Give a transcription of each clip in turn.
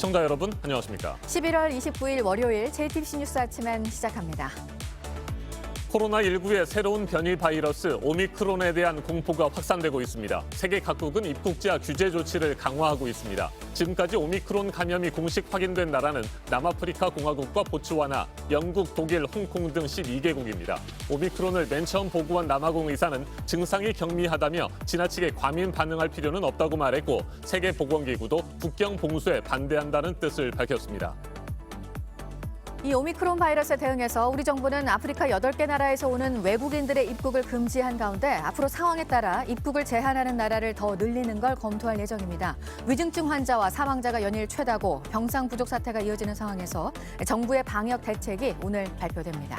시청자 여러분, 안녕하십니까? 11월 29일 월요일 JTBC 뉴스 아침엔 시작합니다. 코로나19의 새로운 변이 바이러스 오미크론에 대한 공포가 확산되고 있습니다. 세계 각국은 입국자 규제 조치를 강화하고 있습니다. 지금까지 오미크론 감염이 공식 확인된 나라는 남아프리카 공화국과 보츠와나, 영국, 독일, 홍콩 등 12개국입니다. 오미크론을 맨 처음 보고한 남아공 의사는 증상이 경미하다며 지나치게 과민 반응할 필요는 없다고 말했고, 세계보건기구도 국경 봉쇄에 반대한다는 뜻을 밝혔습니다. 이 오미크론 바이러스에 대응해서 우리 정부는 아프리카 8개 나라에서 오는 외국인들의 입국을 금지한 가운데 앞으로 상황에 따라 입국을 제한하는 나라를 더 늘리는 걸 검토할 예정입니다. 위중증 환자와 사망자가 연일 최다고 병상 부족 사태가 이어지는 상황에서 정부의 방역 대책이 오늘 발표됩니다.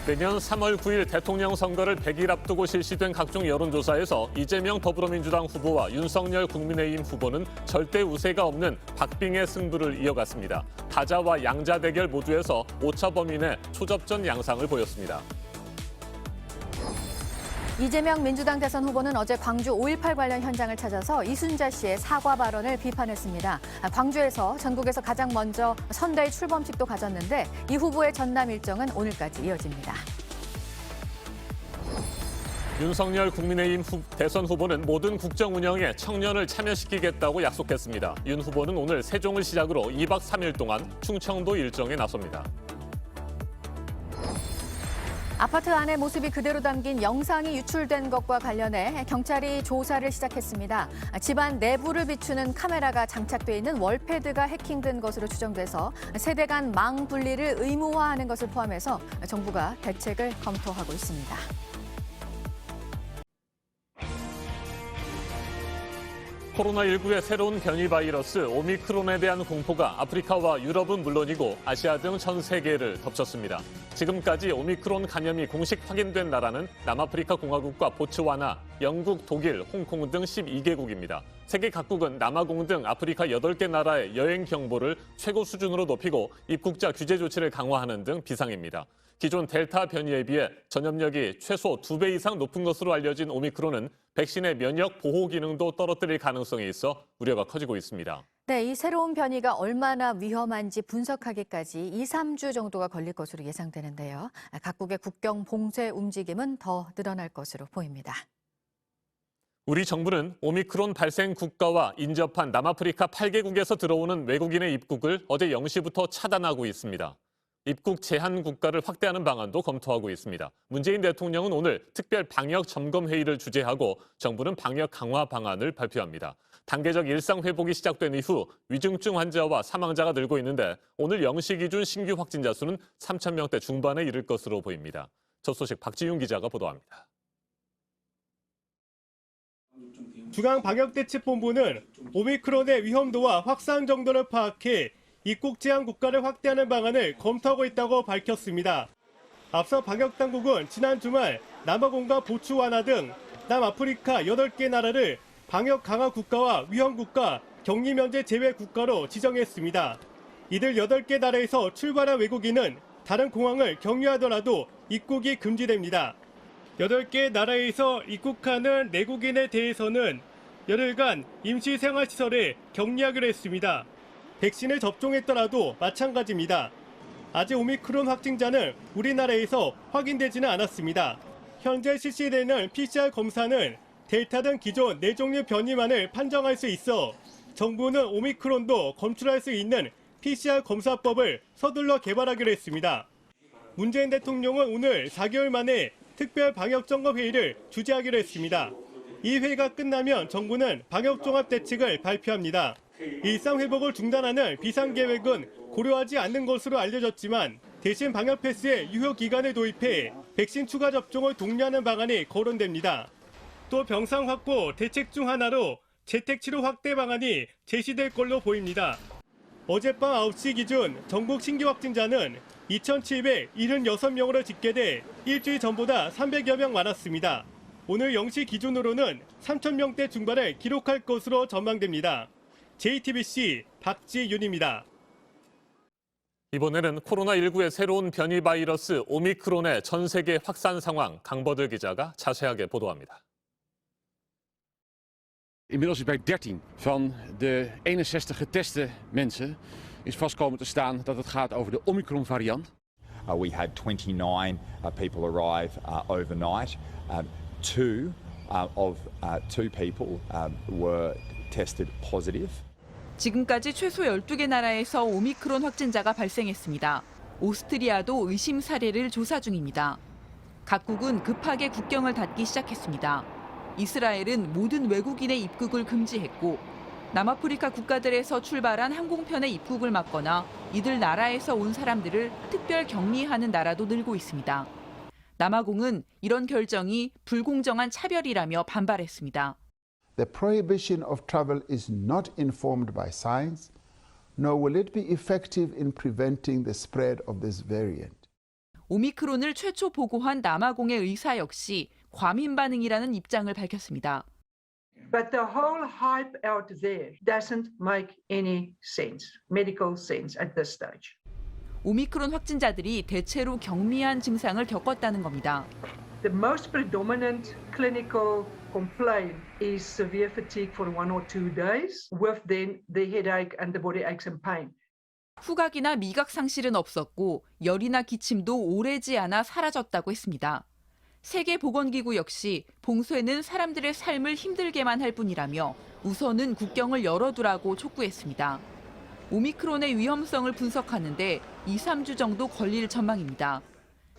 내년 3월 9일 대통령 선거를 100일 앞두고 실시된 각종 여론조사에서 이재명 더불어민주당 후보와 윤석열 국민의힘 후보는 절대 우세가 없는 박빙의 승부를 이어갔습니다. 다자와 양자 대결 모두에서 오차 범위 내 초접전 양상을 보였습니다. 이재명 민주당 대선 후보는 어제 광주 5.18 관련 현장을 찾아서 이순자 씨의 사과 발언을 비판했습니다. 광주에서 전국에서 가장 먼저 선대위 출범식도 가졌는데 이 후보의 전남 일정은 오늘까지 이어집니다. 윤석열 국민의힘 대선 후보는 모든 국정 운영에 청년을 참여시키겠다고 약속했습니다. 윤 후보는 오늘 세종을 시작으로 2박 3일 동안 충청도 일정에 나섭니다. 아파트 안의 모습이 그대로 담긴 영상이 유출된 것과 관련해 경찰이 조사를 시작했습니다. 집안 내부를 비추는 카메라가 장착돼 있는 월패드가 해킹된 것으로 추정돼서 세대 간 망 분리를 의무화하는 것을 포함해서 정부가 대책을 검토하고 있습니다. 코로나19의 새로운 변이 바이러스 오미크론에 대한 공포가 아프리카와 유럽은 물론이고 아시아 등 전 세계를 덮쳤습니다. 지금까지 오미크론 감염이 공식 확인된 나라는 남아프리카 공화국과 보츠와나, 영국, 독일, 홍콩 등 12개국입니다. 세계 각국은 남아공 등 아프리카 8개 나라의 여행 경보를 최고 수준으로 높이고 입국자 규제 조치를 강화하는 등 비상입니다. 기존 델타 변이에 비해 전염력이 최소 2배 이상 높은 것으로 알려진 오미크론은 백신의 면역 보호 기능도 떨어뜨릴 가능성이 있어 우려가 커지고 있습니다. 네, 이 새로운 변이가 얼마나 위험한지 분석하기까지 2, 3주 정도가 걸릴 것으로 예상되는데요. 각국의 국경 봉쇄 움직임은 더 늘어날 것으로 보입니다. 우리 정부는 오미크론 발생 국가와 인접한 남아프리카 8개국에서 들어오는 외국인의 입국을 어제 0시부터 차단하고 있습니다. 입국 제한 국가를 확대하는 방안도 검토하고 있습니다. 문재인 대통령은 오늘 특별 방역 점검 회의를 주재하고 정부는 방역 강화 방안을 발표합니다. 단계적 일상 회복이 시작된 이후 위중증 환자와 사망자가 늘고 있는데 오늘 0시 기준 신규 확진자 수는 3,000명대 중반에 이를 것으로 보입니다. 첫 소식 박지윤 기자가 보도합니다. 중앙방역대책본부는 오미크론의 위험도와 확산 정도를 파악해 입국 제한 국가를 확대하는 방안을 검토하고 있다고 밝혔습니다. 앞서 방역당국은 지난 주말 남아공과 보츠와나 등 남아프리카 8개 나라를 방역 강화 국가와 위험 국가, 격리 면제 제외 국가로 지정했습니다. 이들 8개 나라에서 출발한 외국인은 다른 공항을 경유하더라도 입국이 금지됩니다. 8개 나라에서 입국하는 내국인에 대해서는 열흘간 임시생활시설에 격리하기로 했습니다. 백신을 접종했더라도 마찬가지입니다. 아직 오미크론 확진자는 우리나라에서 확인되지는 않았습니다. 현재 실시되는 PCR 검사는 델타 등 기존 4종류 변이만을 판정할 수 있어 정부는 오미크론도 검출할 수 있는 PCR 검사법을 서둘러 개발하기로 했습니다. 문재인 대통령은 오늘 4개월 만에 특별 방역점검회의를 주재하기로 했습니다. 이 회의가 끝나면 정부는 방역종합대책을 발표합니다. 일상 회복을 중단하는 비상계획은 고려하지 않는 것으로 알려졌지만 대신 방역 패스의 유효 기간을 도입해 백신 추가 접종을 독려하는 방안이 거론됩니다. 또 병상 확보 대책 중 하나로 재택치료 확대 방안이 제시될 걸로 보입니다. 어젯밤 9시 기준 전국 신규 확진자는 2,776명으로 집계돼 일주일 전보다 300여 명 많았습니다. 오늘 0시 기준으로는 3,000명대 중반을 기록할 것으로 전망됩니다. JTBC 박지윤입니다. 이번에는 코로나19의 새로운 변이 바이러스 오미크론의 전 세계 확산 상황 강버들 기자가 자세하게 보도합니다. Inmiddels is bij 13 van de 61 geteste mensen is vast komen te staan dat het gaat over de Omicron-variant. We had 29 people arrive overnight. Two people were tested positive. 지금까지 최소 12개 나라에서 오미크론 확진자가 발생했습니다. 오스트리아도 의심 사례를 조사 중입니다. 각국은 급하게 국경을 닫기 시작했습니다. 이스라엘은 모든 외국인의 입국을 금지했고 남아프리카 국가들에서 출발한 항공편의 입국을 막거나 이들 나라에서 온 사람들을 특별 격리하는 나라도 늘고 있습니다. 남아공은 이런 결정이 불공정한 차별이라며 반발했습니다. The prohibition of travel is not informed by science, nor will it be effective in preventing the spread of this variant. 오미크론을 최초 보고한 남아공의 의사 역시 과민 반응이라는 입장을 밝혔습니다. But the whole hype out there doesn't make any sense, medical sense at this stage. 오미크론 확진자들이 대체로 경미한 증상을 겪었다는 겁니다. The most predominant clinical complaint is severe fatigue for 1 or 2 days, with then the headache and the body aches and pain. 후각이나 미각 상실은 없었고 열이나 기침도 오래지 않아 사라졌다고 했습니다. 세계보건기구 역시 봉쇄는 사람들의 삶을 힘들게만 할 뿐이라며 우선은 국경을 열어두라고 촉구했습니다. 오미크론의 위험성을 분석하는데 2-3주 정도 걸릴 전망입니다.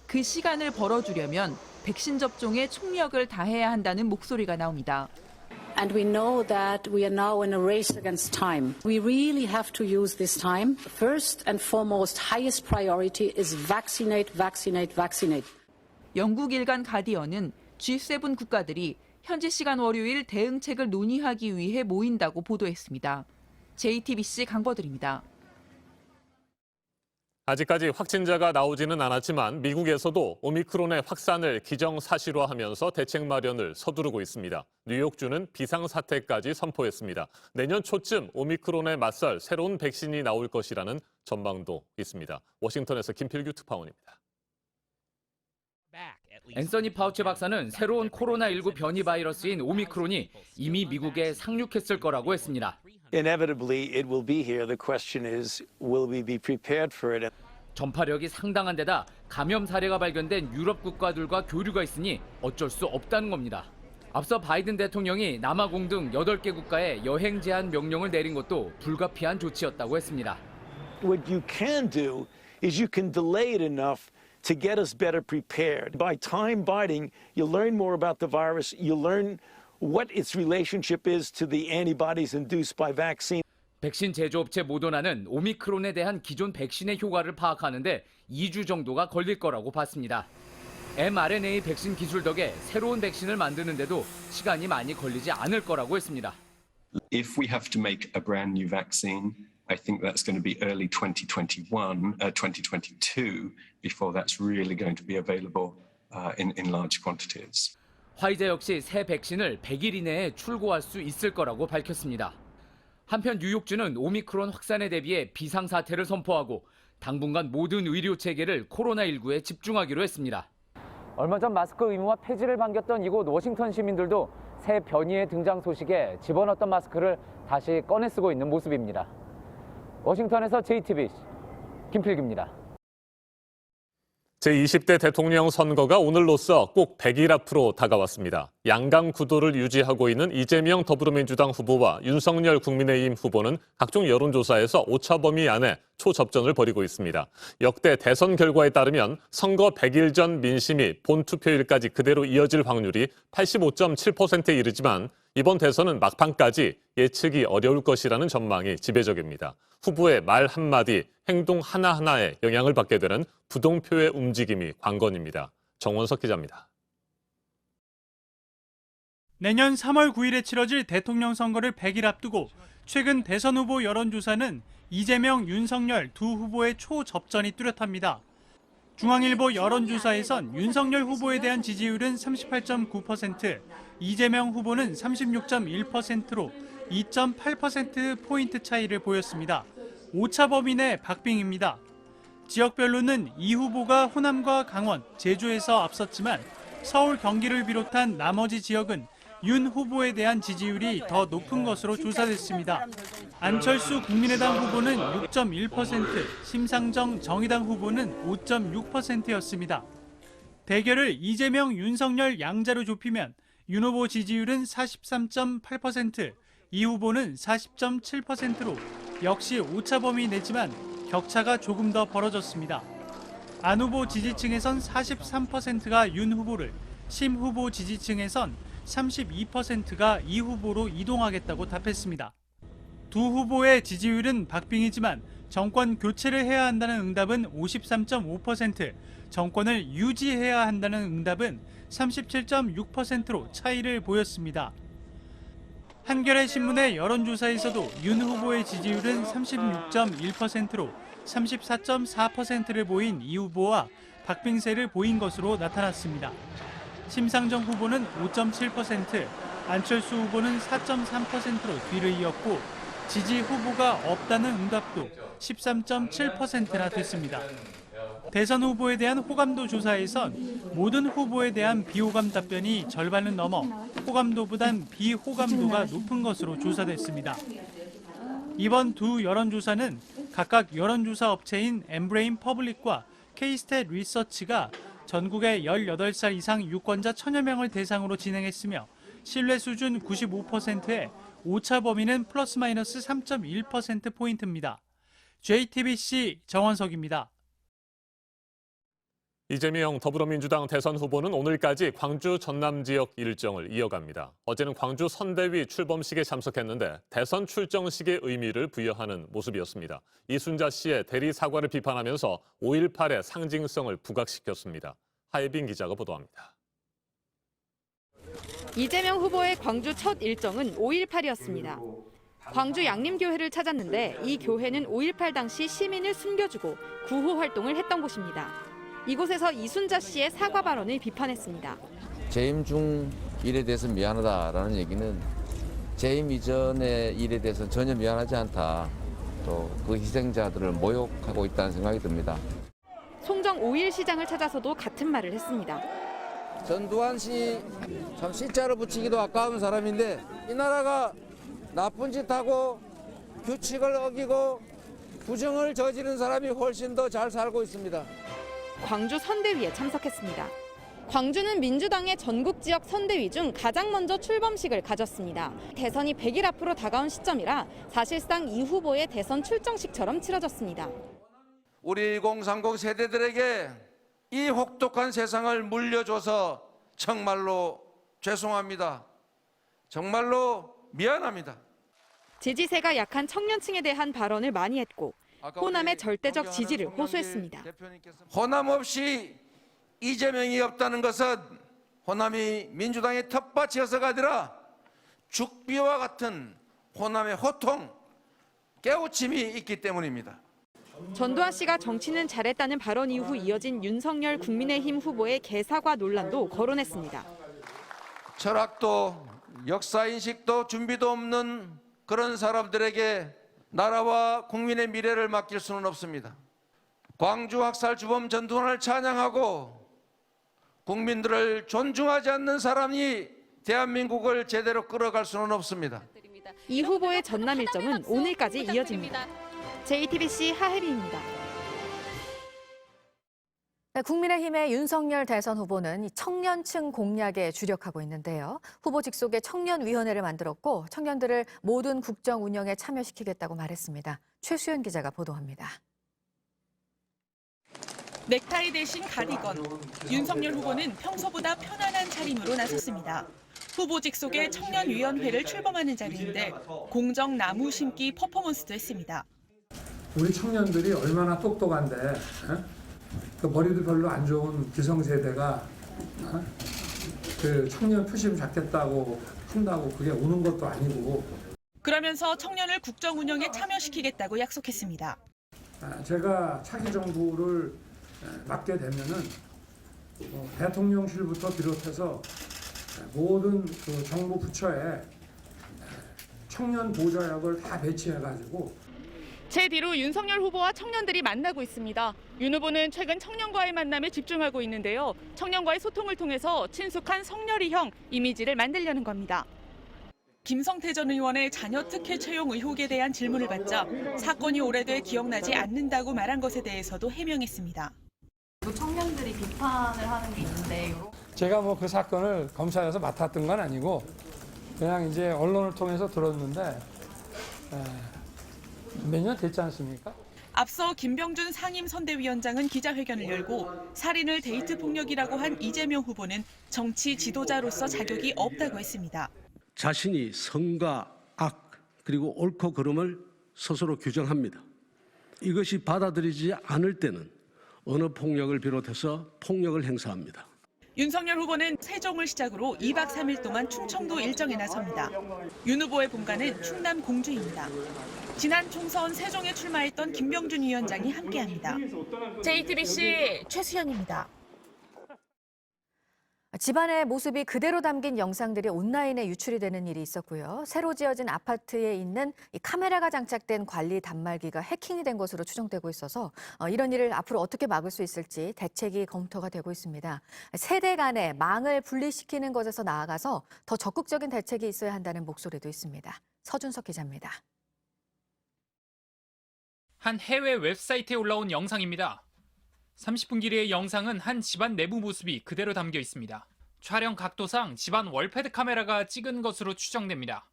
그 시간을 벌어주려면 백신 접종에 총력을 다해야 한다는 목소리가 나옵니다. And we know that we are now in a race against time. We really have to use this time. First and foremost, highest priority is vaccinate, vaccinate, vaccinate. 영국 일간 가디언은 G7 국가들이 현지 시간 월요일 대응책을 논의하기 위해 모인다고 보도했습니다. JTBC 강버들입니다. 아직까지 확진자가 나오지는 않았지만 미국에서도 오미크론의 확산을 기정사실화하면서 대책 마련을 서두르고 있습니다. 뉴욕주는 비상사태까지 선포했습니다. 내년 초쯤 오미크론에 맞설 새로운 백신이 나올 것이라는 전망도 있습니다. 워싱턴에서 김필규 특파원입니다. 앤서니 파우치 박사는 새로운 코로나19 변이 바이러스인 오미크론이 이미 미국에 상륙했을 거라고 했습니다. Inevitably, it will be here. The question is, will we be prepared for it? 전파력이 상당한 데다 감염 사례가 발견된 유럽 국가들과 교류가 있으니 어쩔 수 없다는 겁니다. 앞서 바이든 대통령이 남아공 등 8개 국가에 여행 제한 명령을 내린 것도 불가피한 조치였다고 했습니다. What you can do is you can delay it enough to get us better prepared. By time biding, you learn more about the virus, you learn what its relationship is to the antibodies induced by vaccine. 백신 제조업체 모더나는 오미크론에 대한 기존 백신의 효과를 파악하는데 2주 정도가 걸릴 거라고 봤습니다. mRNA 백신 기술 덕에 새로운 백신을 만드는데도 시간이 많이 걸리지 않을 거라고 했습니다. If we have to make a brand new vaccine, I think that's going to be early 2022 before that's really going to be available in large quantities. 화이자 역시 새 백신을 100일 이내에 출고할 수 있을 거라고 밝혔습니다. 한편 뉴욕주는 오미크론 확산에 대비해 비상사태를 선포하고 당분간 모든 의료 체계를 코로나19에 집중하기로 했습니다. 얼마 전 마스크 의무화 폐지를 반겼던 이곳 워싱턴 시민들도 새 변이의 등장 소식에 집어넣었던 마스크를 다시 꺼내 쓰고 있는 모습입니다. 워싱턴에서 JTBC 김필규입니다. 제20대 대통령 선거가 오늘로써 꼭 100일 앞으로 다가왔습니다. 양강 구도를 유지하고 있는 이재명 더불어민주당 후보와 윤석열 국민의힘 후보는 각종 여론조사에서 오차 범위 안에 초접전을 벌이고 있습니다. 역대 대선 결과에 따르면 선거 100일 전 민심이 본투표일까지 그대로 이어질 확률이 85.7%에 이르지만 이번 대선은 막판까지 예측이 어려울 것이라는 전망이 지배적입니다. 후보의 말 한마디, 행동 하나하나에 영향을 받게 되는 부동표의 움직임이 관건입니다. 정원석 기자입니다. 내년 3월 9일에 치러질 대통령 선거를 100일 앞두고 최근 대선 후보 여론조사는 이재명, 윤석열 두 후보의 초접전이 뚜렷합니다. 중앙일보 여론조사에선 윤석열 후보에 대한 지지율은 38.9%, 이재명 후보는 36.1%로 2.8%포인트 차이를 보였습니다. 오차 범위 내 박빙입니다. 지역별로는 이 후보가 호남과 강원, 제주에서 앞섰지만 서울, 경기를 비롯한 나머지 지역은 윤 후보에 대한 지지율이 더 높은 것으로 조사됐습니다. 안철수 국민의당 후보는 6.1%, 심상정 정의당 후보는 5.6%였습니다. 대결을 이재명, 윤석열 양자로 좁히면 윤 후보 지지율은 43.8%, 이 후보는 40.7%로 역시 오차 범위 내지만 격차가 조금 더 벌어졌습니다. 안 후보 지지층에선 43%가 윤 후보를, 심 후보 지지층에선 32%가 이 후보로 이동하겠다고 답했습니다. 두 후보의 지지율은 박빙이지만 정권 교체를 해야 한다는 응답은 53.5%, 정권을 유지해야 한다는 응답은 37.6%로 차이를 보였습니다. 한겨레 신문의 여론조사에서도 윤 후보의 지지율은 36.1%로 34.4%를 보인 이 후보와 박빙세를 보인 것으로 나타났습니다. 심상정 후보는 5.7%, 안철수 후보는 4.3%로 뒤를 이었고 지지 후보가 없다는 응답도 13.7%나 됐습니다. 대선 후보에 대한 호감도 조사에선 모든 후보에 대한 비호감 답변이 절반은 넘어 호감도보단 비호감도가 높은 것으로 조사됐습니다. 이번 두 여론조사는 각각 여론조사 업체인 엠브레인 퍼블릭과 K-스탯 리서치가 전국의 18살 이상 유권자 1000여 명을 대상으로 진행했으며 신뢰 수준 95%에 오차 범위는 플러스 마이너스 3.1%포인트입니다. JTBC 정원석입니다. 이재명 더불어민주당 대선 후보는 오늘까지 광주 전남 지역 일정을 이어갑니다. 어제는 광주 선대위 출범식에 참석했는데 대선 출정식의 의미를 부여하는 모습이었습니다. 이순자 씨의 대리 사과를 비판하면서 5.18의 상징성을 부각시켰습니다. 하예빈 기자가 보도합니다. 이재명 후보의 광주 첫 일정은 5.18이었습니다. 광주 양림교회를 찾았는데 이 교회는 5.18 당시 시민을 숨겨주고 구호 활동을 했던 곳입니다. 이곳에서 이순자 씨의 사과 발언을 비판했습니다. 재임 중 일에 대해서 미안하다라는 얘기는 재임 이전의 일에 대해서 전혀 미안하지 않다. 또 그 희생자들을 모욕하고 있다는 생각이 듭니다. 송정 5.1 시장을 찾아서도 같은 말을 했습니다. 전두환 씨 참 시자를 붙이기도 아까운 사람인데 이 나라가 나쁜 짓 하고 규칙을 어기고 부정을 저지른 사람이 훨씬 더 잘 살고 있습니다. 광주 선대위에 참석했습니다. 광주는 민주당의 전국 지역 선대위 중 가장 먼저 출범식을 가졌습니다. 대선이 100일 앞으로 다가온 시점이라 사실상 이 후보의 대선 출정식처럼 치러졌습니다. 우리 2030 세대들에게 이 혹독한 세상을 물려줘서 정말로 죄송합니다. 정말로 미안합니다. 지지세가 약한 청년층에 대한 발언을 많이 했고 호남의 절대적 지지를 호소했습니다. 호남 없이 이재명이 없다는 것은 호남이 민주당의 텃밭이어서가 아니라 죽비와 같은 호남의 호통, 깨우침이 있기 때문입니다. 전두환 씨가 정치는 잘했다는 발언 이후 이어진 윤석열 국민의힘 후보의 개사과 논란도 거론했습니다. 철학도 역사인식도 준비도 없는 그런 사람들에게 나라와 국민의 미래를 맡길 수는 없습니다. 광주 학살 주범 전두환을 찬양하고 국민들을 존중하지 않는 사람이 대한민국을 제대로 끌어갈 수는 없습니다. 이 후보의 전남 일정은 오늘까지 이어집니다. JTBC 하혜린입니다. 네, 국민의힘의 윤석열 대선 후보는 청년층 공략에 주력하고 있는데요. 후보 직속의 청년위원회를 만들었고 청년들을 모든 국정 운영에 참여시키겠다고 말했습니다. 최수연 기자가 보도합니다. 넥타이 대신 가디건, 윤석열 후보는 평소보다 편안한 차림으로 나섰습니다. 후보 직속의 청년위원회를 출범하는 자리인데 공정 나무 심기 퍼포먼스도 했습니다. 우리 청년들이 얼마나 똑똑한데 그 머리도 별로 안 좋은 기성세대가 그 청년 표심 잡겠다고 한다고 그게 오는 것도 아니고. 그러면서 청년을 국정 운영에 참여시키겠다고 약속했습니다. 제가 차기 정부를 맡게 되면은 대통령실부터 비롯해서 모든 그 정부 부처에 청년 보좌역을 다 배치해가지고 제 뒤로 윤석열 후보와 청년들이 만나고 있습니다. 윤 후보는 최근 청년과의 만남에 집중하고 있는데요. 청년과의 소통을 통해서 친숙한 성렬이형 이미지를 만들려는 겁니다. 김성태 전 의원의 자녀 특혜 채용 의혹에 대한 질문을 받자 사건이 오래돼 기억나지 않는다고 말한 것에 대해서도 해명했습니다. 청년들이 비판을 하는 게 있는데 제가 뭐 그 사건을 검찰에서 맡았던 건 아니고 그냥 이제 언론을 통해서 들었는데 몇 년 됐지 않습니까? 앞서 김병준 상임선대위원장은 기자회견을 열고 살인을 데이트 폭력이라고 한 이재명 후보는 정치 지도자로서 자격이 없다고 했습니다. 자신이 선과 악 그리고 옳고 그름을 스스로 규정합니다. 이것이 받아들이지 않을 때는 언어 폭력을 비롯해서 폭력을 행사합니다. 윤석열 후보는 세종을 시작으로 2박 3일 동안 충청도 일정에 나섭니다. 윤 후보의 본가는 충남 공주입니다. 지난 총선 세종에 출마했던 김병준 위원장이 함께합니다. JTBC 최수연입니다. 집안의 모습이 그대로 담긴 영상들이 온라인에 유출이 되는 일이 있었고요. 새로 지어진 아파트에 있는 이 카메라가 장착된 관리 단말기가 해킹이 된 것으로 추정되고 있어서 이런 일을 앞으로 어떻게 막을 수 있을지 대책이 검토가 되고 있습니다. 세대 간의 망을 분리시키는 것에서 나아가서 더 적극적인 대책이 있어야 한다는 목소리도 있습니다. 서준석 기자입니다. 한 해외 웹사이트에 올라온 영상입니다. 30분 길이의 영상은 한 집안 내부 모습이 그대로 담겨 있습니다. 촬영 각도상 집안 월패드 카메라가 찍은 것으로 추정됩니다.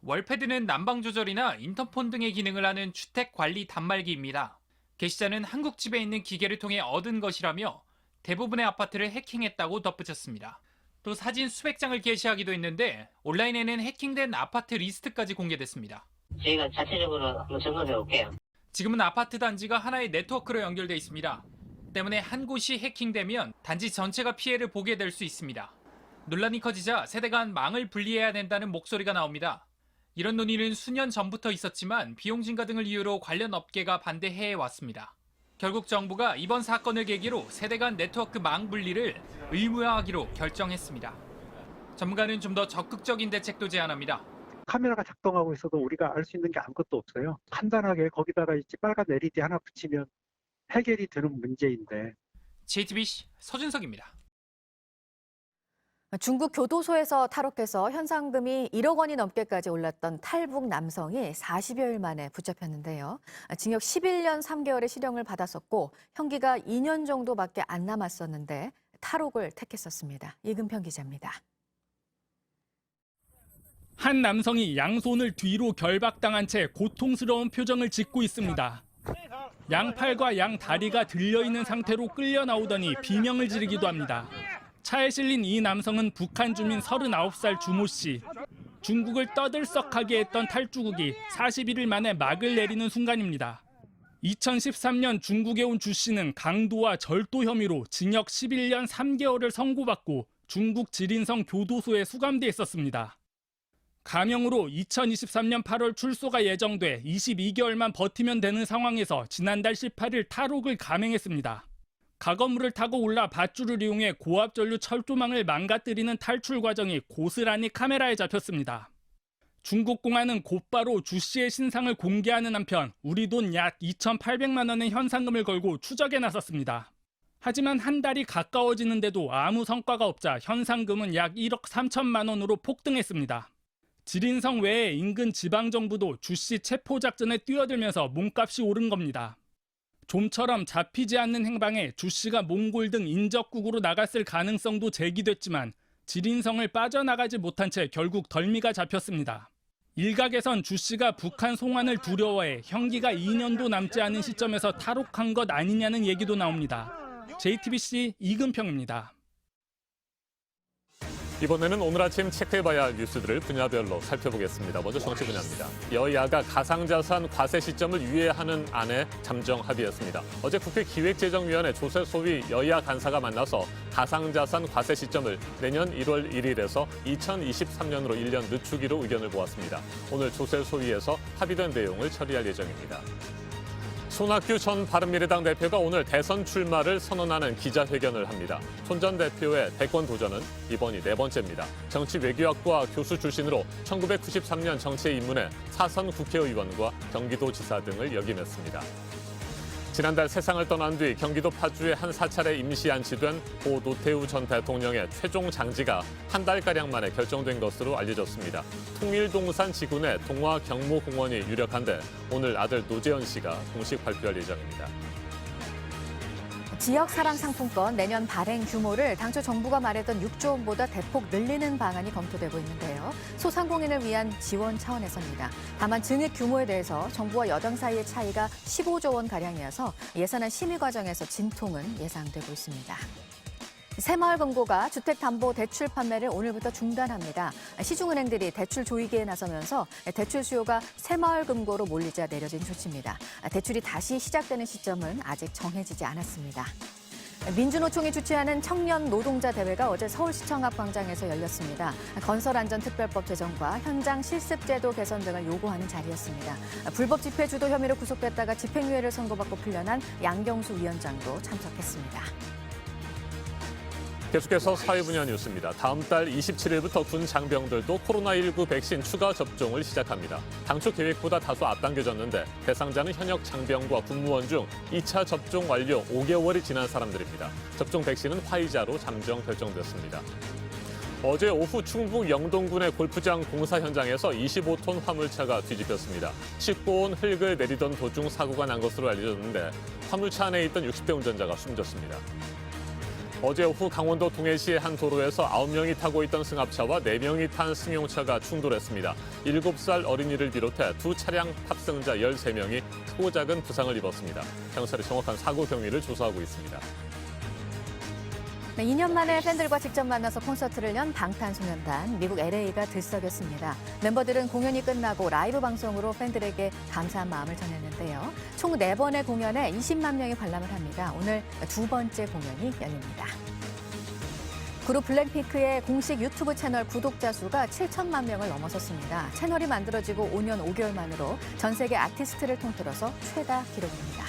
월패드는 난방 조절이나 인터폰 등의 기능을 하는 주택 관리 단말기입니다. 게시자는 한국 집에 있는 기계를 통해 얻은 것이라며 대부분의 아파트를 해킹했다고 덧붙였습니다. 또 사진 수백 장을 게시하기도 했는데 온라인에는 해킹된 아파트 리스트까지 공개됐습니다. 저희가 자체적으로 한번 점검해 볼게요. 지금은 아파트 단지가 하나의 네트워크로 연결돼 있습니다. 때문에 한 곳이 해킹되면 단지 전체가 피해를 보게 될 수 있습니다. 논란이 커지자 세대 간 망을 분리해야 된다는 목소리가 나옵니다. 이런 논의는 수년 전부터 있었지만 비용 증가 등을 이유로 관련 업계가 반대해 왔습니다. 결국 정부가 이번 사건을 계기로 세대 간 네트워크 망 분리를 의무화하기로 결정했습니다. 전문가는 좀 더 적극적인 대책도 제안합니다. 카메라가 작동하고 있어도 우리가 알 수 있는 게 아무것도 없어요. 간단하게 거기다가 빨간 LED 하나 붙이면 해결이 되는 문제인데. JTBC 서준석입니다. 중국 교도소에서 탈옥해서 현상금이 1억 원이 넘게까지 올랐던 탈북 남성이 40여일 만에 붙잡혔는데요. 징역 11년 3개월의 실형을 받았었고 형기가 2년 정도밖에 안 남았었는데 탈옥을 택했었습니다. 이금평 기자입니다. 한 남성이 양손을 뒤로 결박당한 채 고통스러운 표정을 짓고 있습니다. 양팔과 양다리가 들려있는 상태로 끌려 나오더니 비명을 지르기도 합니다. 차에 실린 이 남성은 북한 주민 39살 주모 씨. 중국을 떠들썩하게 했던 탈주국이 41일 만에 막을 내리는 순간입니다. 2013년 중국에 온 주 씨는 강도와 절도 혐의로 징역 11년 3개월을 선고받고 중국 지린성 교도소에 수감돼 있었습니다. 감형으로 2023년 8월 출소가 예정돼 22개월만 버티면 되는 상황에서 지난달 18일 탈옥을 감행했습니다. 가거물을 타고 올라 밧줄을 이용해 고압 전류 철조망을 망가뜨리는 탈출 과정이 고스란히 카메라에 잡혔습니다. 중국 공안은 곧바로 주 씨의 신상을 공개하는 한편 우리 돈 약 2,800만 원의 현상금을 걸고 추적에 나섰습니다. 하지만 한 달이 가까워지는데도 아무 성과가 없자 현상금은 약 1억 3천만 원으로 폭등했습니다. 지린성 외에 인근 지방정부도 주 씨 체포 작전에 뛰어들면서 몸값이 오른 겁니다. 좀처럼 잡히지 않는 행방에 주 씨가 몽골 등 인접국으로 나갔을 가능성도 제기됐지만 지린성을 빠져나가지 못한 채 결국 덜미가 잡혔습니다. 일각에선 주 씨가 북한 송환을 두려워해 형기가 2년도 남지 않은 시점에서 탈옥한 것 아니냐는 얘기도 나옵니다. JTBC 이금평입니다. 이번에는 오늘 아침 체크해봐야 할 뉴스들을 분야별로 살펴보겠습니다. 먼저 정치 분야입니다. 여야가 가상자산 과세 시점을 유예하는 안에 잠정 합의했습니다. 어제 국회 기획재정위원회 조세 소위 여야 간사가 만나서 가상자산 과세 시점을 내년 1월 1일에서 2023년으로 1년 늦추기로 의견을 모았습니다. 오늘 조세 소위에서 합의된 내용을 처리할 예정입니다. 손학규 전 바른미래당 대표가 오늘 대선 출마를 선언하는 기자회견을 합니다. 손 전 대표의 대권 도전은 이번이 4번째입니다. 정치외교학과 교수 출신으로 1993년 정치에 입문해 4선 국회의원과 경기도지사 등을 역임했습니다. 지난달 세상을 떠난 뒤 경기도 파주에 한 사찰에 임시 안치된 고 노태우 전 대통령의 최종 장지가 한 달가량 만에 결정된 것으로 알려졌습니다. 통일동산 지구 내 동화경무공원이 유력한데 오늘 아들 노재현 씨가 공식 발표할 예정입니다. 지역 사랑 상품권 내년 발행 규모를 당초 정부가 말했던 6조 원보다 대폭 늘리는 방안이 검토되고 있는데요. 소상공인을 위한 지원 차원에서입니다. 다만 증액 규모에 대해서 정부와 여당 사이의 차이가 15조 원가량이어서 예산안 심의 과정에서 진통은 예상되고 있습니다. 새마을금고가 주택담보대출 판매를 오늘부터 중단합니다. 시중은행들이 대출 조이기에 나서면서 대출 수요가 새마을금고로 몰리자 내려진 조치입니다. 대출이 다시 시작되는 시점은 아직 정해지지 않았습니다. 민주노총이 주최하는 청년 노동자 대회가 어제 서울시청 앞 광장에서 열렸습니다. 건설안전특별법 제정과 현장 실습제도 개선 등을 요구하는 자리였습니다. 불법 집회 주도 혐의로 구속됐다가 집행유예를 선고받고 풀려난 양경수 위원장도 참석했습니다. 계속해서 사회 분야 뉴스입니다. 다음 달 27일부터 군 장병들도 코로나19 백신 추가 접종을 시작합니다. 당초 계획보다 다소 앞당겨졌는데 대상자는 현역 장병과 군무원 중 2차 접종 완료 5개월이 지난 사람들입니다. 접종 백신은 화이자로 잠정 결정됐습니다. 어제 오후 충북 영동군의 골프장 공사 현장에서 25톤 화물차가 뒤집혔습니다. 싣고 온 흙을 내리던 도중 사고가 난 것으로 알려졌는데 화물차 안에 있던 60대 운전자가 숨졌습니다. 어제 오후 강원도 동해시의 한 도로에서 9명이 타고 있던 승합차와 4명이 탄 승용차가 충돌했습니다. 7살 어린이를 비롯해 두 차량 탑승자 13명이 크고 작은 부상을 입었습니다. 경찰이 정확한 사고 경위를 조사하고 있습니다. 2년 만에 팬들과 직접 만나서 콘서트를 연 방탄소년단, 미국 LA가 들썩였습니다. 멤버들은 공연이 끝나고 라이브 방송으로 팬들에게 감사한 마음을 전했는데요. 총 4번의 공연에 20만 명이 관람을 합니다. 오늘 2번째 공연이 열립니다. 그룹 블랙핑크의 공식 유튜브 채널 구독자 수가 7천만 명을 넘어섰습니다. 채널이 만들어지고 5년 5개월 만으로 전 세계 아티스트를 통틀어서 최다 기록입니다.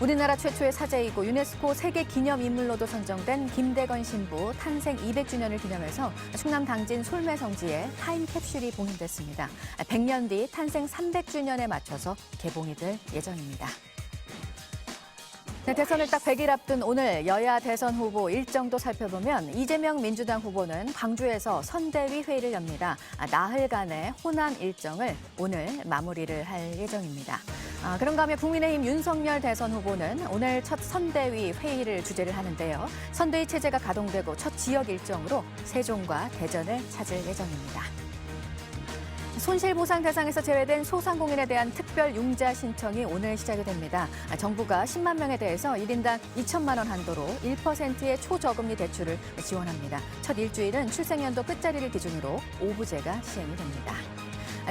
우리나라 최초의 사제이고 유네스코 세계기념인물로도 선정된 김대건 신부 탄생 200주년을 기념해서 충남 당진 솔매성지에 타임캡슐이 봉인됐습니다. 100년 뒤 탄생 300주년에 맞춰서 개봉이 될 예정입니다. 네, 대선을 딱 100일 앞둔 오늘 여야 대선 후보 일정도 살펴보면 이재명 민주당 후보는 광주에서 선대위 회의를 엽니다. 나흘간의 호남 일정을 오늘 마무리를 할 예정입니다. 그런가 하면 국민의힘 윤석열 대선 후보는 오늘 첫 선대위 회의를 주재를 하는데요. 선대위 체제가 가동되고 첫 지역 일정으로 세종과 대전을 찾을 예정입니다. 손실보상 대상에서 제외된 소상공인에 대한 특별 융자 신청이 오늘 시작이 됩니다. 정부가 10만 명에 대해서 1인당 2천만 원 한도로 1%의 초저금리 대출을 지원합니다. 첫 일주일은 출생연도 끝자리를 기준으로 5부제가 시행이 됩니다.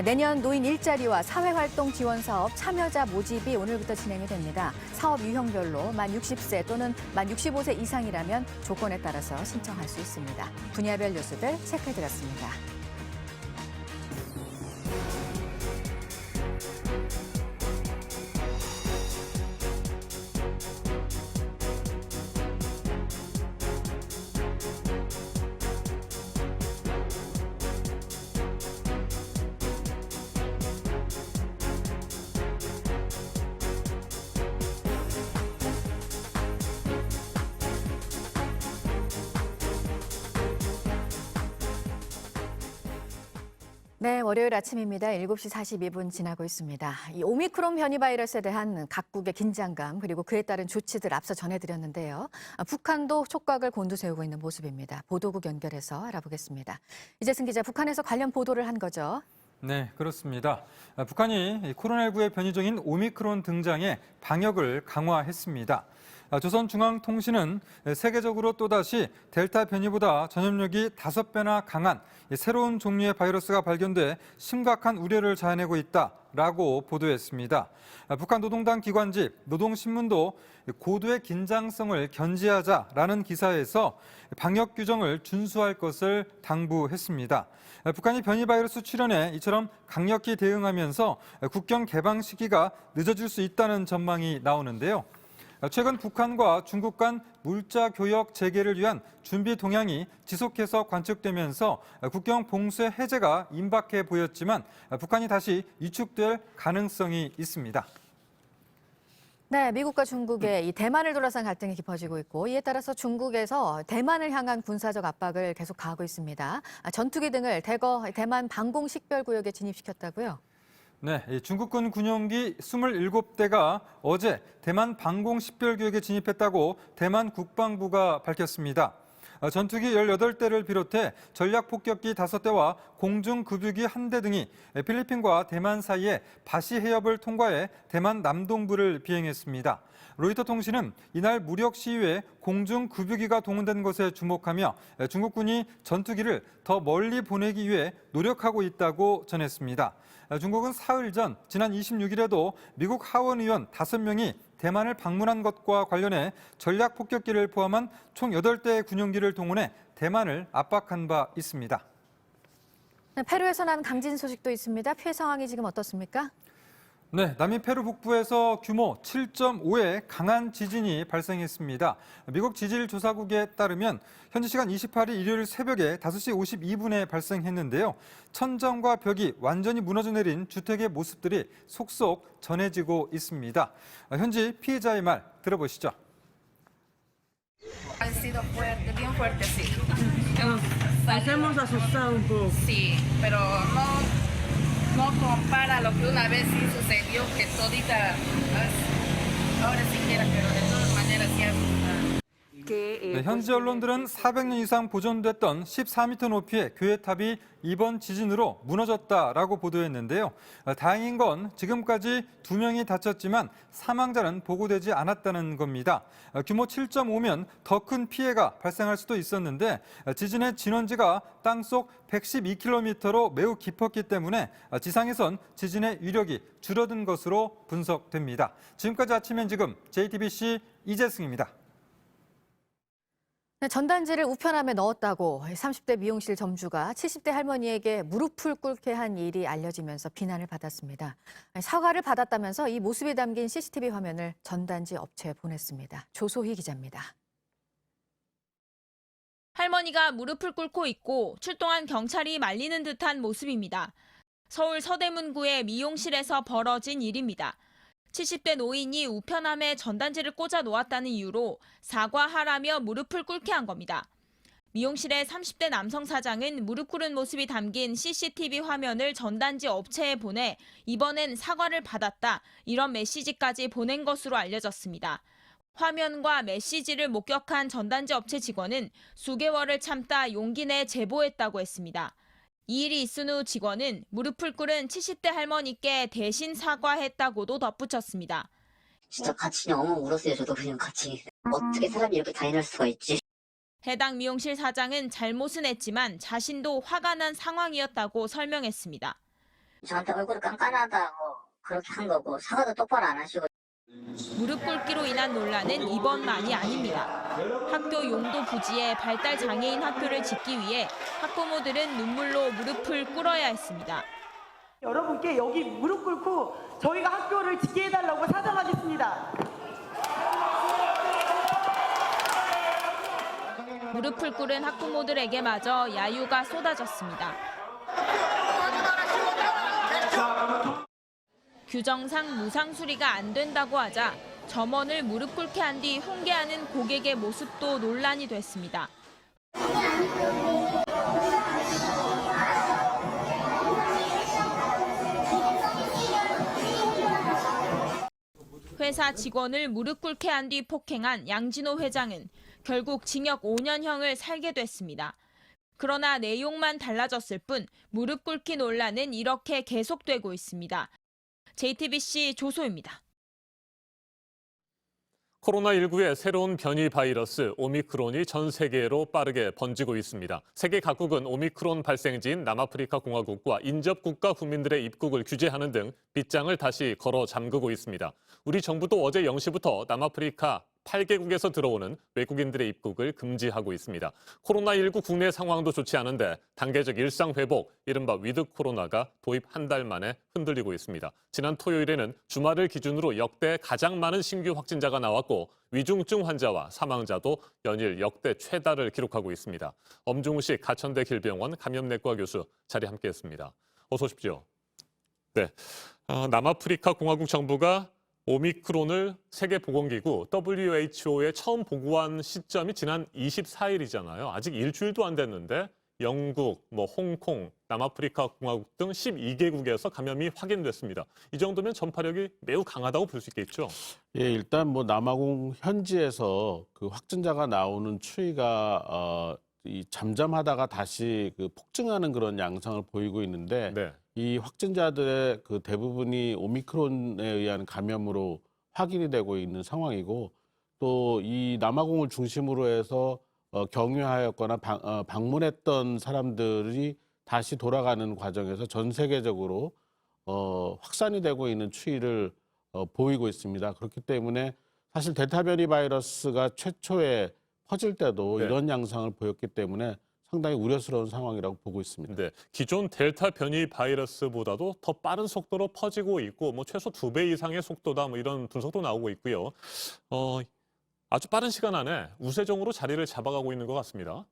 내년 노인 일자리와 사회활동 지원 사업 참여자 모집이 오늘부터 진행이 됩니다. 사업 유형별로 만 60세 또는 만 65세 이상이라면 조건에 따라서 신청할 수 있습니다. 분야별 뉴스들 체크해드렸습니다. 네, 월요일 아침입니다. 7시 42분 지나고 있습니다. 이 오미크론 변이 바이러스에 대한 각국의 긴장감 그리고 그에 따른 조치들 앞서 전해드렸는데요. 북한도 촉각을 곤두세우고 있는 모습입니다. 보도국 연결해서 알아보겠습니다. 이재승 기자, 북한에서 관련 보도를 한 거죠? 네, 그렇습니다. 북한이 코로나19의 변이종인 오미크론 등장에 방역을 강화했습니다. 조선중앙통신은 세계적으로 또다시 델타 변이보다 전염력이 5배나 강한 새로운 종류의 바이러스가 발견돼 심각한 우려를 자아내고 있다라고 보도했습니다. 북한 노동당 기관지 노동신문도 고도의 긴장성을 견지하자라는 기사에서 방역 규정을 준수할 것을 당부했습니다. 북한이 변이 바이러스 출현에 이처럼 강력히 대응하면서 국경 개방 시기가 늦어질 수 있다는 전망이 나오는데요. 최근 북한과 중국 간 물자 교역 재개를 위한 준비 동향이 지속해서 관측되면서 국경 봉쇄 해제가 임박해 보였지만 북한이 다시 위축될 가능성이 있습니다. 네, 미국과 중국의 이 대만을 둘러싼 갈등이 깊어지고 있고 이에 따라서 중국에서 대만을 향한 군사적 압박을 계속 가하고 있습니다. 전투기 등을 대만 방공 식별구역에 진입시켰다고요? 네, 중국군 군용기 27대가 어제 대만 방공 식별구역에 진입했다고 대만 국방부가 밝혔습니다. 전투기 18대를 비롯해 전략폭격기 5대와 공중급유기 1대 등이 필리핀과 대만 사이에 바시 해협을 통과해 대만 남동부를 비행했습니다. 로이터 통신은 이날 무력 시위에 공중급유기가 동원된 것에 주목하며 중국군이 전투기를 더 멀리 보내기 위해 노력하고 있다고 전했습니다. 중국은 사흘 전 지난 26일에도 미국 하원의원 5명이 대만을 방문한 것과 관련해 전략폭격기를 포함한 총 8대의 군용기를 동원해 대만을 압박한 바 있습니다. 네, 페루에서 난 강진 소식도 있습니다. 피해 상황이 지금 어떻습니까? 네, 남미 페루 북부에서 규모 7.5의 강한 지진이 발생했습니다. 미국 지질조사국에 따르면 현지 시간 28일 일요일 새벽에 5시 52분에 발생했는데요. 천정과 벽이 완전히 무너져 내린 주택의 모습들이 속속 전해지고 있습니다. 현지 피해자의 말 들어보시죠. No compara lo que una vez sí sucedió, que todita, ahora sí quiera, pero de todas maneras sí asusta. 네, 현지 언론들은 400년 이상 보존됐던 14m 높이의 교회탑이 이번 지진으로 무너졌다라고 보도했는데요. 다행인 건 지금까지 2명이 다쳤지만 사망자는 보고되지 않았다는 겁니다. 규모 7.5면 더 큰 피해가 발생할 수도 있었는데 지진의 진원지가 땅속 112km로 매우 깊었기 때문에 지상에선 지진의 위력이 줄어든 것으로 분석됩니다. 지금까지 아침엔 지금 JTBC 이재승입니다. 네, 전단지를 우편함에 넣었다고 30대 미용실 점주가 70대 할머니에게 무릎을 꿇게 한 일이 알려지면서 비난을 받았습니다. 사과를 받았다면서 이 모습이 담긴 CCTV 화면을 전단지 업체에 보냈습니다. 조소희 기자입니다. 할머니가 무릎을 꿇고 있고 출동한 경찰이 말리는 듯한 모습입니다. 서울 서대문구의 미용실에서 벌어진 일입니다. 70대 노인이 우편함에 전단지를 꽂아 놓았다는 이유로 사과하라며 무릎을 꿇게 한 겁니다. 미용실의 30대 남성 사장은 무릎 꿇은 모습이 담긴 CCTV 화면을 전단지 업체에 보내 이번엔 사과를 받았다, 이런 메시지까지 보낸 것으로 알려졌습니다. 화면과 메시지를 목격한 전단지 업체 직원은 수개월을 참다 용기 내 제보했다고 했습니다. 이 일이 있은 후 직원은 무릎을 꿇은 70대 할머니께 대신 사과했다고도 덧붙였습니다. 진짜 같이 너무 울었어요. 저도 그냥 같이. 어떻게 사람이 이렇게 잔인할 수가 있지? 해당 미용실 사장은 잘못은 했지만 자신도 화가 난 상황이었다고 설명했습니다. 저한테 얼굴이 깐깐하다고 그렇게 한 거고 사과도 똑바로 안 하시고. 무릎 꿇기로 인한 논란은 이번만이 아닙니다. 학교 용도 부지에 발달 장애인 학교를 짓기 위해 학부모들은 눈물로 무릎을 꿇어야 했습니다. 여러분께 여기 무릎 꿇고 저희가 학교를 짓게 해달라고 사정하겠습니다. 무릎을 꿇은 학부모들에게마저 야유가 쏟아졌습니다. 규정상 무상 수리가 안 된다고 하자 점원을 무릎 꿇게 한 뒤 훈계하는 고객의 모습도 논란이 됐습니다. 회사 직원을 무릎 꿇게 한 뒤 폭행한 양진호 회장은 결국 징역 5년형을 살게 됐습니다. 그러나 내용만 달라졌을 뿐 무릎 꿇기 논란은 이렇게 계속되고 있습니다. JTBC 조소입니다. 코로나19의 새로운 변이 바이러스 오미크론이 전 세계로 빠르게 번지고 있습니다. 세계 각국은 오미크론 발생지인 남아프리카 공화국과 인접 국가 국민들의 입국을 규제하는 등 빗장을 다시 걸어 잠그고 있습니다. 우리 정부도 어제 0시부터 남아프리카 8개국에서 들어오는 외국인들의 입국을 금지하고 있습니다. 코로나19 국내 상황도 좋지 않은데 단계적 일상 회복, 이른바 위드 코로나가 도입 한 달 만에 흔들리고 있습니다. 지난 토요일에는 주말을 기준으로 역대 가장 많은 신규 확진자가 나왔고 위중증 환자와 사망자도 연일 역대 최다를 기록하고 있습니다. 엄중식 가천대 길병원 감염내과 교수 자리 함께했습니다. 어서 오십시오. 네, 남아프리카 공화국 정부가 오미크론을 세계보건기구 WHO에 처음 보고한 시점이 지난 24일이잖아요. 아직 일주일도 안 됐는데 영국, 홍콩, 남아프리카 공화국 등 12개국에서 감염이 확인됐습니다. 이 정도면 전파력이 매우 강하다고 볼 수 있겠죠? 예, 일단 남아공 현지에서 그 확진자가 나오는 추이가 잠잠하다가 다시 폭증하는 그런 양상을 보이고 있는데 네. 이 확진자들의 그 대부분이 오미크론에 의한 감염으로 확인이 되고 있는 상황이고 또 이 남아공을 중심으로 해서 경유하였거나 방문했던 사람들이 다시 돌아가는 과정에서 전 세계적으로 확산이 되고 있는 추이를 보이고 있습니다. 그렇기 때문에 사실 델타 변이 바이러스가 최초에 퍼질 때도 네. 이런 양상을 보였기 때문에 상당히 우려스러운 상황이라고 보고 있습니다. 네, 기존 델타 변이 바이러스보다도 더 빠른 속도로 퍼지고 있고 최소 2배 이상의 속도다 이런 분석도 나오고 있고요. 아주 빠른 시간 안에 우세종으로 자리를 잡아가고 있는 것 같습니다.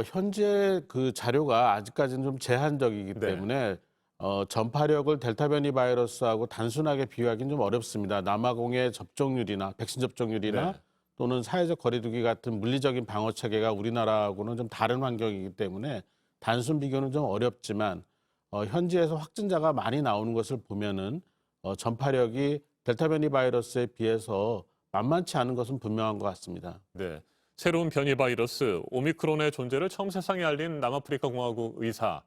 현재 그 자료가 아직까지는 좀 제한적이기 때문에 전파력을 델타 변이 바이러스하고 단순하게 비교하기는 좀 어렵습니다. 남아공의 접종률이나 백신 접종률이나 네. 또는 사회적 거리두기 같은 물리적인 방어 체계가 우리나라하고는 좀 다른 환경이기 때문에 단순 비교는 좀 어렵지만 현지에서 확진자가 많이 나오는 것을 보면은 전파력이 델타 변이 바이러스에 비해서 만만치 않은 것은 분명한 것 같습니다. 네, 새로운 변이 바이러스 오미크론의 존재를 처음 세상에 알린 남아프리카 공화국 의사.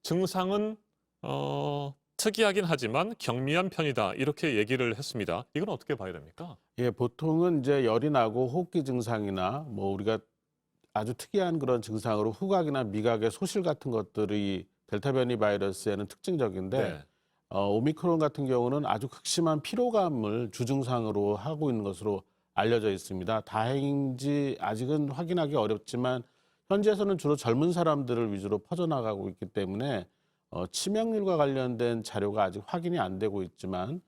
증상은 특이하긴 하지만 경미한 편이다 이렇게 얘기를 했습니다. 이건 어떻게 봐야 됩니까? 예, 보통은 이제 열이 나고 호흡기 증상이나 우리가 아주 특이한 그런 증상으로 후각이나 미각의 소실 같은 것들이 델타 변이 바이러스에는 특징적인데 네. 오미크론 같은 경우는 아주 극심한 피로감을 주증상으로 하고 있는 것으로 알려져 있습니다. 다행인지 아직은 확인하기 어렵지만 현지에서는 주로 젊은 사람들을 위주로 퍼져나가고 있기 때문에 치명률과 관련된 자료가 아직 확인이 안 되고 있지만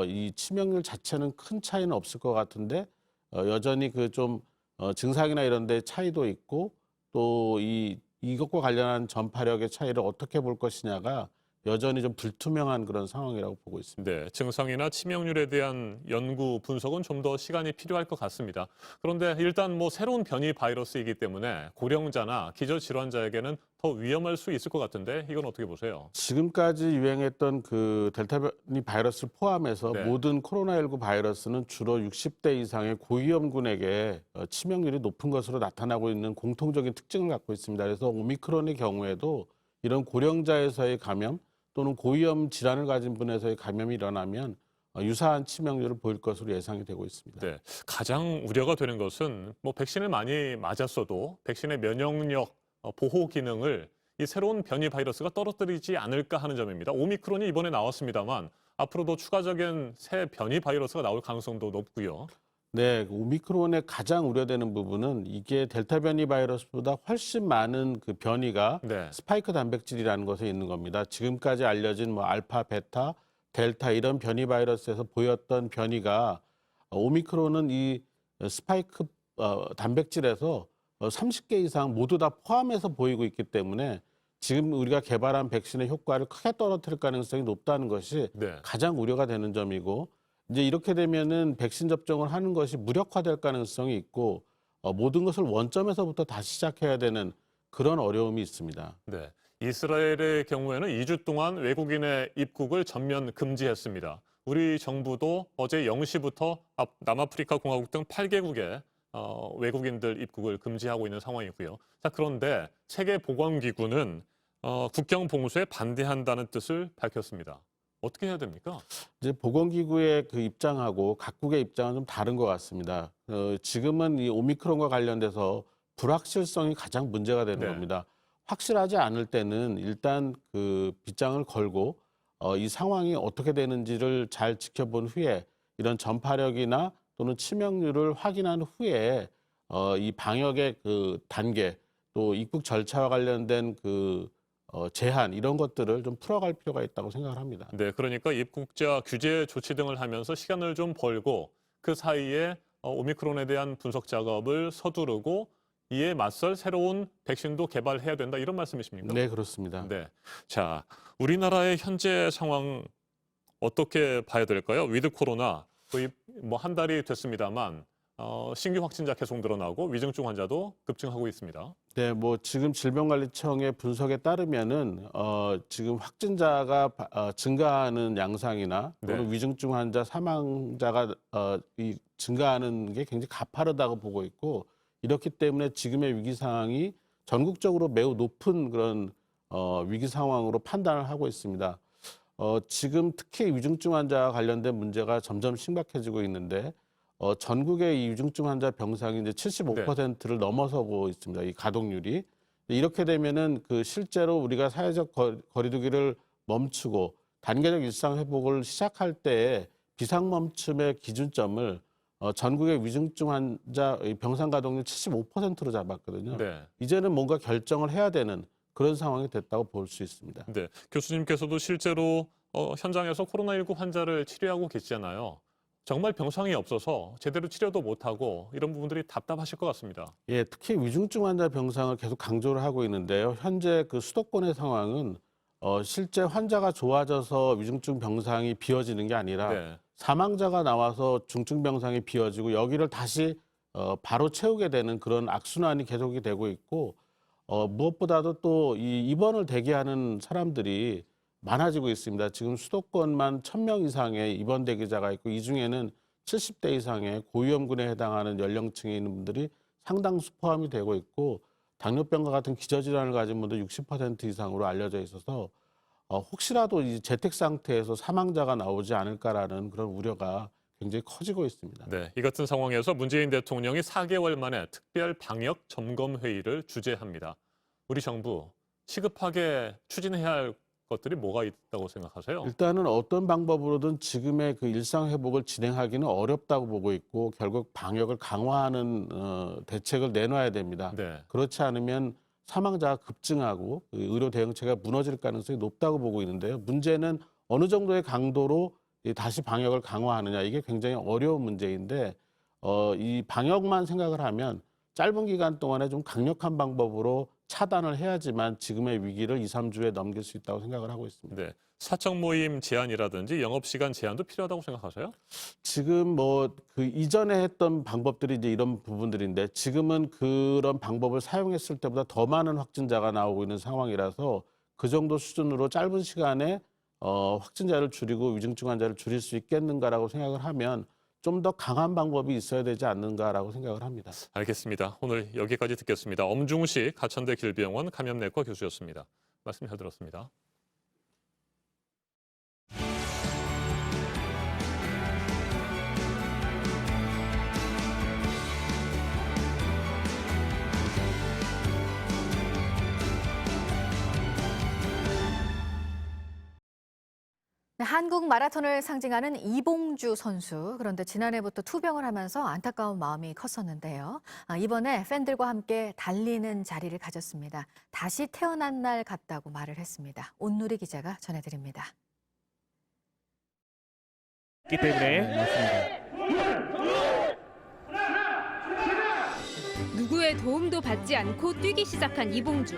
이 치명률 자체는 큰 차이는 없을 것 같은데 여전히 증상이나 이런 데 차이도 있고 또 이것과 관련한 전파력의 차이를 어떻게 볼 것이냐가 여전히 좀 불투명한 그런 상황이라고 보고 있습니다. 네, 증상이나 치명률에 대한 연구 분석은 좀 더 시간이 필요할 것 같습니다. 그런데 일단 새로운 변이 바이러스이기 때문에 고령자나 기저질환자에게는 더 위험할 수 있을 것 같은데 이건 어떻게 보세요? 지금까지 유행했던 그 델타 변이 바이러스를 포함해서 네. 모든 코로나19 바이러스는 주로 60대 이상의 고위험군에게 치명률이 높은 것으로 나타나고 있는 공통적인 특징을 갖고 있습니다. 그래서 오미크론의 경우에도 이런 고령자에서의 감염 또는 고위험 질환을 가진 분에서의 감염이 일어나면 유사한 치명률을 보일 것으로 예상이 되고 있습니다. 네, 가장 우려가 되는 것은 백신을 많이 맞았어도 백신의 면역력 보호 기능을 이 새로운 변이 바이러스가 떨어뜨리지 않을까 하는 점입니다. 오미크론이 이번에 나왔습니다만 앞으로도 추가적인 새 변이 바이러스가 나올 가능성도 높고요. 네, 오미크론의 가장 우려되는 부분은 이게 델타 변이 바이러스보다 훨씬 많은 그 변이가 네. 스파이크 단백질이라는 것에 있는 겁니다. 지금까지 알려진 알파, 베타, 델타 이런 변이 바이러스에서 보였던 변이가 오미크론은 이 스파이크 단백질에서 30개 이상 모두 다 포함해서 보이고 있기 때문에 지금 우리가 개발한 백신의 효과를 크게 떨어뜨릴 가능성이 높다는 것이 네. 가장 우려가 되는 점이고 이제 이렇게 되면은 백신 접종을 하는 것이 무력화될 가능성이 있고 모든 것을 원점에서부터 다시 시작해야 되는 그런 어려움이 있습니다. 네, 이스라엘의 경우에는 2주 동안 외국인의 입국을 전면 금지했습니다. 우리 정부도 어제 0시부터 남아프리카 공화국 등 8개국에 외국인들 입국을 금지하고 있는 상황이고요. 자, 그런데 세계보건기구는 국경 봉쇄에 반대한다는 뜻을 밝혔습니다. 어떻게 해야 됩니까? 이제 보건기구의 그 입장하고 각국의 입장은 좀 다른 것 같습니다. 지금은 이 오미크론과 관련돼서 불확실성이 가장 문제가 되는 겁니다. 확실하지 않을 때는 일단 그 빗장을 걸고 이 상황이 어떻게 되는지를 잘 지켜본 후에 이런 전파력이나 또는 치명률을 확인한 후에 이 방역의 그 단계 또 입국 절차와 관련된 그 제한 이런 것들을 좀 풀어갈 필요가 있다고 생각을 합니다. 네, 그러니까 입국자 규제 조치 등을 하면서 시간을 좀 벌고 그 사이에 오미크론에 대한 분석 작업을 서두르고 이에 맞설 새로운 백신도 개발해야 된다 이런 말씀이십니까? 네, 그렇습니다. 네, 자 우리나라의 현재 상황 어떻게 봐야 될까요? 위드 코로나 거의 뭐 한 달이 됐습니다만 신규 확진자 계속 늘어나고 위중증 환자도 급증하고 있습니다. 네, 뭐 지금 질병관리청의 분석에 따르면은 지금 확진자가 증가하는 양상이나 또는 위중증 환자 사망자가 증가하는 게 굉장히 가파르다고 보고 있고 이렇기 때문에 지금의 위기 상황이 전국적으로 매우 높은 그런 위기 상황으로 판단을 하고 있습니다. 지금 특히 위중증 환자와 관련된 문제가 점점 심각해지고 있는데 전국의 이 위중증 환자 병상이 이제 75%를 넘어서고 있습니다. 이 가동률이. 이렇게 되면은 그 실제로 우리가 사회적 거리두기를 멈추고 단계적 일상 회복을 시작할 때에 비상 멈춤의 기준점을 전국의 위중증 환자 병상 가동률 75%로 잡았거든요. 네. 이제는 뭔가 결정을 해야 되는 그런 상황이 됐다고 볼 수 있습니다. 네, 교수님께서도 실제로 현장에서 코로나19 환자를 치료하고 계시잖아요. 정말 병상이 없어서 제대로 치료도 못하고 이런 부분들이 답답하실 것 같습니다. 예, 특히 위중증 환자 병상을 계속 강조를 하고 있는데요. 현재 그 수도권의 상황은 실제 환자가 좋아져서 위중증 병상이 비어지는 게 아니라 사망자가 나와서 중증 병상이 비어지고 여기를 다시 바로 채우게 되는 그런 악순환이 계속이 되고 있고 무엇보다도 또 이 입원을 대기하는 사람들이 많아지고 있습니다. 지금 수도권만 1,000명 이상의 입원 대기자가 있고 이 중에는 70대 이상의 고위험군에 해당하는 연령층에 있는 분들이 상당수 포함이 되고 있고 당뇨병과 같은 기저질환을 가진 분들 60% 이상으로 알려져 있어서 혹시라도 이 재택 상태에서 사망자가 나오지 않을까라는 그런 우려가 굉장히 커지고 있습니다. 네, 이 같은 상황에서 문재인 대통령이 4개월 만에 특별 방역 점검 회의를 주재합니다. 우리 정부 시급하게 추진해야 할 것들이 뭐가 있다고 생각하세요? 일단은 어떤 방법으로든 지금의 그 일상 회복을 진행하기는 어렵다고 보고 있고 결국 방역을 강화하는 대책을 내놔야 됩니다. 그렇지 않으면 사망자가 급증하고 의료 대응체가 무너질 가능성이 높다고 보고 있는데요. 문제는 어느 정도의 강도로 다시 방역을 강화하느냐 이게 굉장히 어려운 문제인데 이 방역만 생각을 하면 짧은 기간 동안에 좀 강력한 방법으로 차단을 해야지만 지금의 위기를 2, 3주에 넘길 수 있다고 생각을 하고 있습니다. 네, 사적 모임 제한이라든지 영업시간 제한도 필요하다고 생각하세요? 지금 뭐 그 이전에 했던 방법들이 이제 이런 부분들인데 지금은 그런 방법을 사용했을 때보다 더 많은 확진자가 나오고 있는 상황이라서 그 정도 수준으로 짧은 시간에 확진자를 줄이고 위중증 환자를 줄일 수 있겠는가라고 생각을 하면 좀 더 강한 방법이 있어야 되지 않는가라고 생각을 합니다. 알겠습니다. 오늘 여기까지 듣겠습니다. 엄중식 가천대 길병원 감염내과 교수였습니다. 말씀 잘 들었습니다. 한국 마라톤을 상징하는 이봉주 선수. 그런데 지난해부터 투병을 하면서 안타까운 마음이 컸었는데요. 이번에 팬들과 함께 달리는 자리를 가졌습니다. 다시 태어난 날 같다고 말을 했습니다. 온누리 기자가 전해드립니다. 기 때문에 맞습니다. 누구의 도움도 받지 않고 뛰기 시작한 이봉주.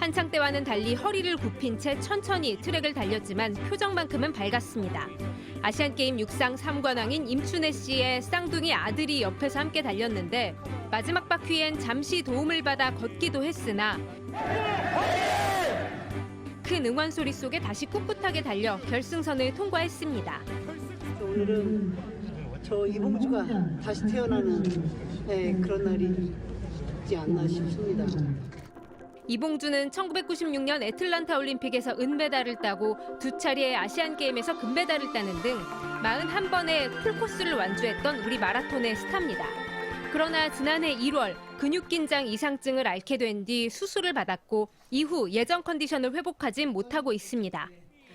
한창 때와는 달리 허리를 굽힌 채 천천히 트랙을 달렸지만 표정만큼은 밝았습니다. 아시안게임 육상 3관왕인 임춘혜 씨의 쌍둥이 아들이 옆에서 함께 달렸는데 마지막 바퀴엔 잠시 도움을 받아 걷기도 했으나 큰 응원 소리 속에 다시 꿋꿋하게 달려 결승선을 통과했습니다. 오늘은 저 이봉주가 다시 태어나는 그런 날이 있지 않나 싶습니다. 이봉주는 1996년 애틀란타 올림픽에서 은메달을 따고 2차례 아시안게임에서 금메달을 따는 등 41번의 풀코스를 완주했던 우리 마라톤의 스타입니다. 그러나 지난해 1월 근육 긴장 이상증을 앓게 된 뒤 수술을 받았고 이후 예전 컨디션을 회복하진 못하고 있습니다.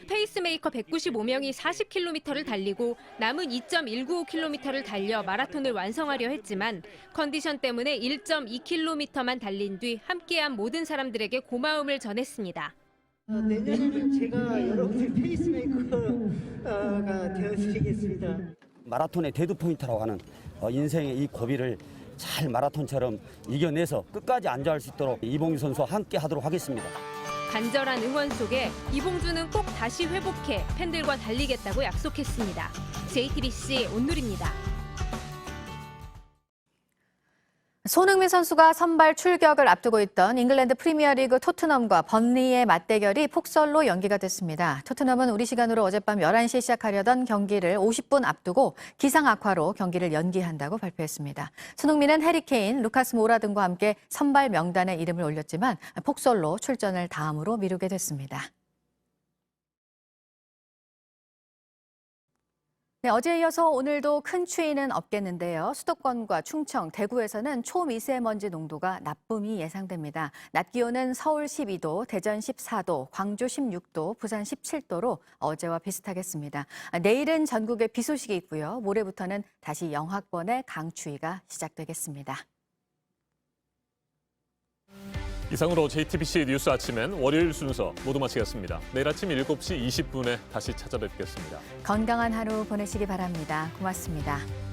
페이스메이커 195명이 40km를 달리고 남은 2.195km를 달려 마라톤을 완성하려 했지만 컨디션 때문에 1.2km만 달린 뒤 함께한 모든 사람들에게 고마움을 전했습니다. 내년에는 제가 여러분들 페이스메이커가 되어드리겠습니다. 마라톤의 데드 포인트라고 하는 인생의 이 고비를 잘 마라톤처럼 이겨내서 끝까지 안전할 수 있도록 이봉주 선수와 함께 하도록 하겠습니다. 간절한 응원 속에 이봉주는 꼭 다시 회복해 팬들과 달리겠다고 약속했습니다. JTBC 온누리입니다. 손흥민 선수가 선발 출격을 앞두고 있던 잉글랜드 프리미어리그 토트넘과 번리의 맞대결이 폭설로 연기가 됐습니다. 토트넘은 우리 시간으로 어젯밤 11시에 시작하려던 경기를 50분 앞두고 기상 악화로 경기를 연기한다고 발표했습니다. 손흥민은 해리 케인, 루카스 모라 등과 함께 선발 명단에 이름을 올렸지만 폭설로 출전을 다음으로 미루게 됐습니다. 네, 어제에 이어서 오늘도 큰 추위는 없겠는데요. 수도권과 충청, 대구에서는 초미세먼지 농도가 나쁨이 예상됩니다. 낮 기온은 서울 12도, 대전 14도, 광주 16도, 부산 17도로 어제와 비슷하겠습니다. 내일은 전국에 비 소식이 있고요. 모레부터는 다시 영하권의 강추위가 시작되겠습니다. 이상으로 JTBC 뉴스 아침엔 월요일 순서 모두 마치겠습니다. 내일 아침 7시 20분에 다시 찾아뵙겠습니다. 건강한 하루 보내시기 바랍니다. 고맙습니다.